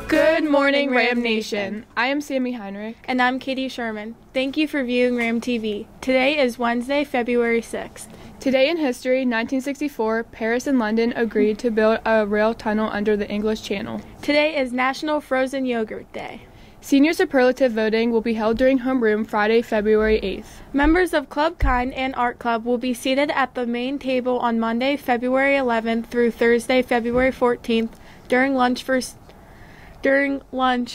Good morning, Ram Nation. I am Sammy Heinrich. And I'm Katie Sherman. Thank you for viewing Ram TV. Today is Wednesday, February 6th. Today in history, 1964, Paris and London agreed to build a rail tunnel under the English Channel. Today is National Frozen Yogurt Day. Senior superlative voting will be held during homeroom Friday, February 8th. Members of Club Kind and Art Club will be seated at the main table on Monday, February 11th through Thursday, February 14th during lunch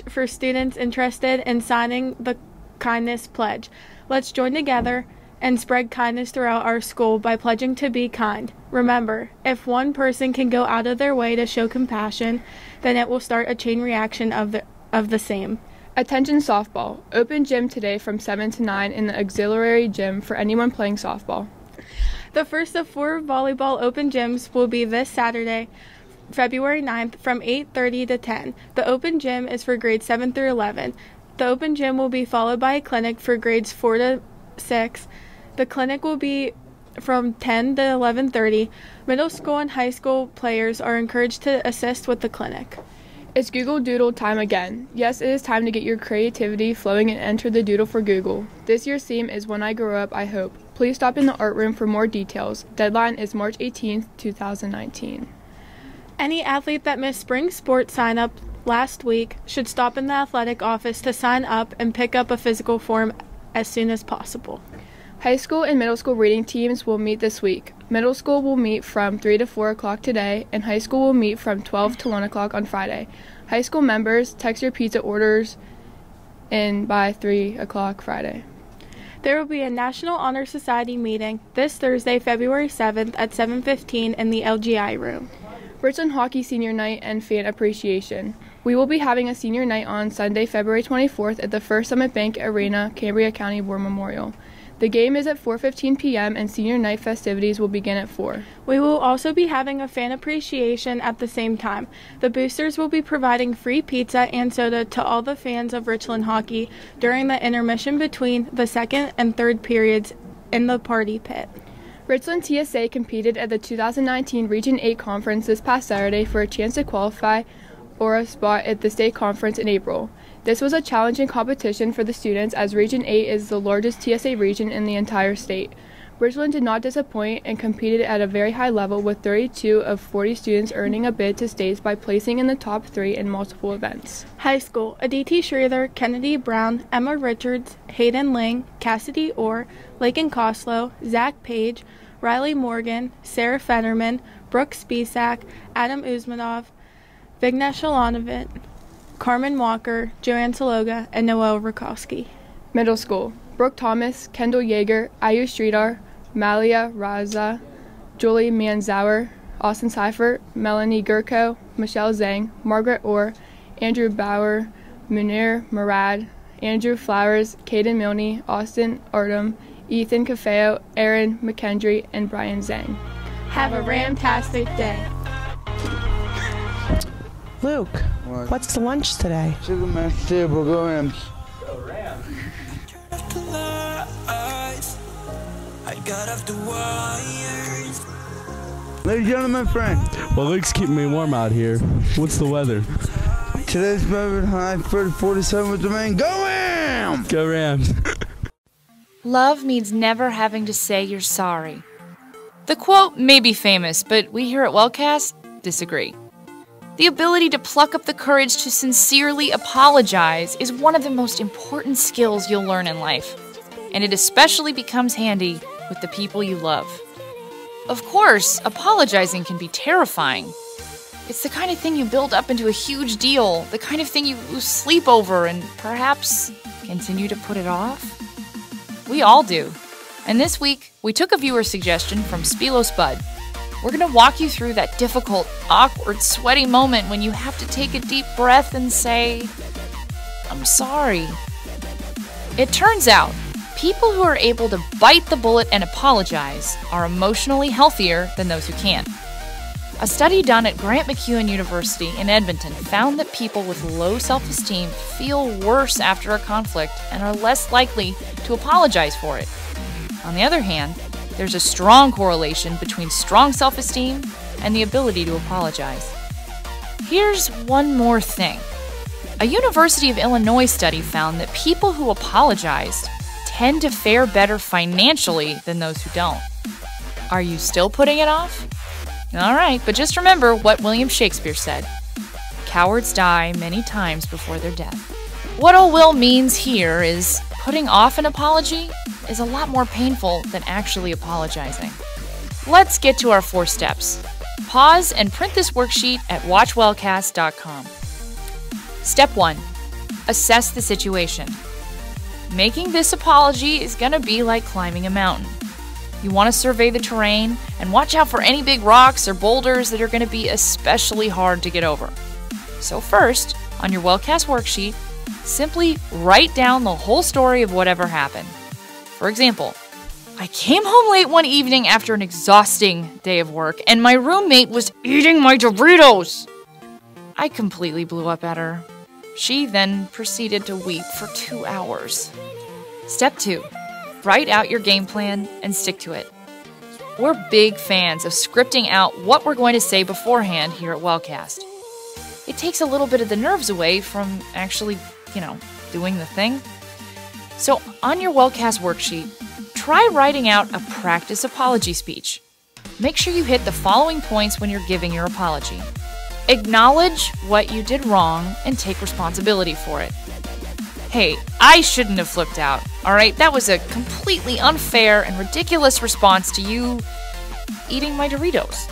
for students interested in signing the Kindness Pledge. Let's join together and spread kindness throughout our school by pledging to be kind. Remember, if one person can go out of their way to show compassion, then it will start a chain reaction of the same. Attention softball. Open gym today from 7 to 9 in the auxiliary gym for anyone playing softball. The first of 4 volleyball open gyms will be this Saturday, February 9th from 8:30 to 10. The open gym is for grades 7 through 11. The open gym will be followed by a clinic for grades 4 to 6. The clinic will be from 10 to 11:30. Middle school and high school players are encouraged to assist with the clinic. It's Google Doodle time again. Yes, it is time to get your creativity flowing and enter the doodle for Google. This year's theme is When I Grow Up, I Hope. Please stop in the art room for more details. Deadline is March 18th, 2019. Any athlete that missed spring sports sign-up last week should stop in the athletic office to sign up and pick up a physical form as soon as possible. High school and middle school reading teams will meet this week. Middle school will meet from 3 to 4 o'clock today, and high school will meet from 12 to 1 o'clock on Friday. High school members, text your pizza orders in by 3 o'clock Friday. There will be a National Honor Society meeting this Thursday, February 7th at 7:15 in the LGI room. Richland Hockey Senior Night and Fan Appreciation. We will be having a senior night on Sunday, February 24th at the First Summit Bank Arena, Cambria County War Memorial. The game is at 4:15 p.m. and senior night festivities will begin at 4. We will also be having a fan appreciation at the same time. The boosters will be providing free pizza and soda to all the fans of Richland hockey during the intermission between the second and third periods in the party pit. Richland TSA competed at the 2019 Region 8 Conference this past Saturday for a chance to qualify or a spot at the state conference in April. This was a challenging competition for the students as Region 8 is the largest TSA region in the entire state. Richland did not disappoint and competed at a very high level with 32 of 40 students earning a bid to states by placing in the top 3 in multiple events. High school, Aditi Schroeder, Kennedy Brown, Emma Richards, Hayden Ling, Cassidy Orr, Lakin Koslow, Zach Page, Riley Morgan, Sarah Fetterman, Brooke Spisak, Adam Uzmanov, Vignesh Alanovit, Carmen Walker, Joanne Saloga, and Noel Rakowski. Middle school, Brooke Thomas, Kendall Yeager, Ayush Sridhar, Malia Raza, Julie Manzauer, Austin Seifert, Melanie Gurko, Michelle Zhang, Margaret Orr, Andrew Bauer, Munir Murad, Andrew Flowers, Caden Milne, Austin Artem, Ethan Cafeo, Aaron McKendry, and Brian Zhang. Have a ramtastic day. Luke, what's the lunch today? Chicken mashed potato, go Rams. Go Rams. Ladies and gentlemen, friend. Well, Luke's keeping me warm out here. What's the weather? Today's weather high 47 with the rain. Go Rams! Go Rams. Love means never having to say you're sorry. The quote may be famous, but we here at Wellcast disagree. The ability to pluck up the courage to sincerely apologize is one of the most important skills you'll learn in life, and it especially becomes handy with the people you love. Of course, apologizing can be terrifying. It's the kind of thing you build up into a huge deal, the kind of thing you lose sleep over and perhaps continue to put it off. We all do. And this week, we took a viewer suggestion from Spilo Spud. We're going to walk you through that difficult, awkward, sweaty moment when you have to take a deep breath and say, "I'm sorry." It turns out, people who are able to bite the bullet and apologize are emotionally healthier than those who can't. A study done at Grant McEwen University in Edmonton found that people with low self-esteem feel worse after a conflict and are less likely to apologize for it. On the other hand, there's a strong correlation between strong self-esteem and the ability to apologize. Here's one more thing. A University of Illinois study found that people who apologized tend to fare better financially than those who don't. Are you still putting it off? All right, but just remember what William Shakespeare said. Cowards die many times before their death. What old Will means here is putting off an apology is a lot more painful than actually apologizing. Let's get to our 4 steps. Pause and print this worksheet at watchwellcast.com. Step 1. Assess the situation. Making this apology is going to be like climbing a mountain. You want to survey the terrain and watch out for any big rocks or boulders that are going to be especially hard to get over. So first, on your Wellcast worksheet, simply write down the whole story of whatever happened. For example, I came home late one evening after an exhausting day of work and my roommate was eating my Doritos. I completely blew up at her. She then proceeded to weep for 2 hours. Step 2. Write out your game plan and stick to it. We're big fans of scripting out what we're going to say beforehand here at Wellcast. It takes a little bit of the nerves away from actually, doing the thing. So on your Wellcast worksheet, try writing out a practice apology speech. Make sure you hit the following points when you're giving your apology. Acknowledge what you did wrong and take responsibility for it. Hey, I shouldn't have flipped out, alright? That was a completely unfair and ridiculous response to you eating my Doritos.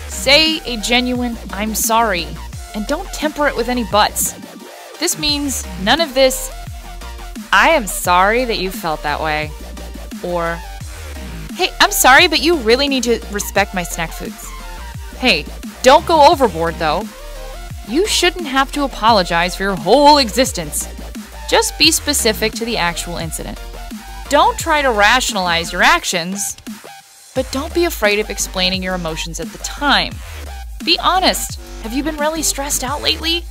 Say a genuine, "I'm sorry," and don't temper it with any buts. This means none of this, "I am sorry that you felt that way," or, "Hey, I'm sorry, but you really need to respect my snack foods." Hey, don't go overboard though. You shouldn't have to apologize for your whole existence. Just be specific to the actual incident. Don't try to rationalize your actions, but don't be afraid of explaining your emotions at the time. Be honest. Have you been really stressed out lately?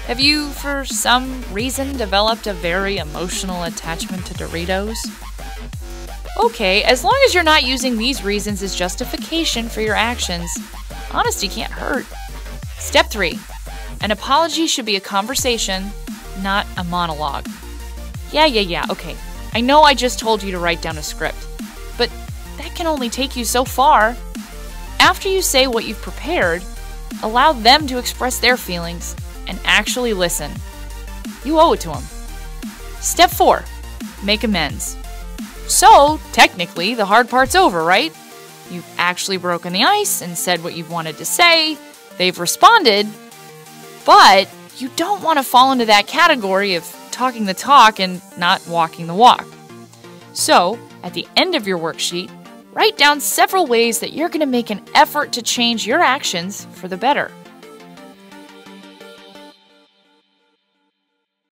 Have you, for some reason, developed a very emotional attachment to Doritos? Okay, as long as you're not using these reasons as justification for your actions, honesty can't hurt. Step 3. An apology should be a conversation, not a monologue. Yeah, okay. I know I just told you to write down a script, but that can only take you so far. After you say what you've prepared, allow them to express their feelings and actually listen. You owe it to them. Step 4. Make amends. So, technically, the hard part's over, right? You've actually broken the ice and said what you've wanted to say. They've responded, but you don't want to fall into that category of talking the talk and not walking the walk. So, at the end of your worksheet, write down several ways that you're going to make an effort to change your actions for the better.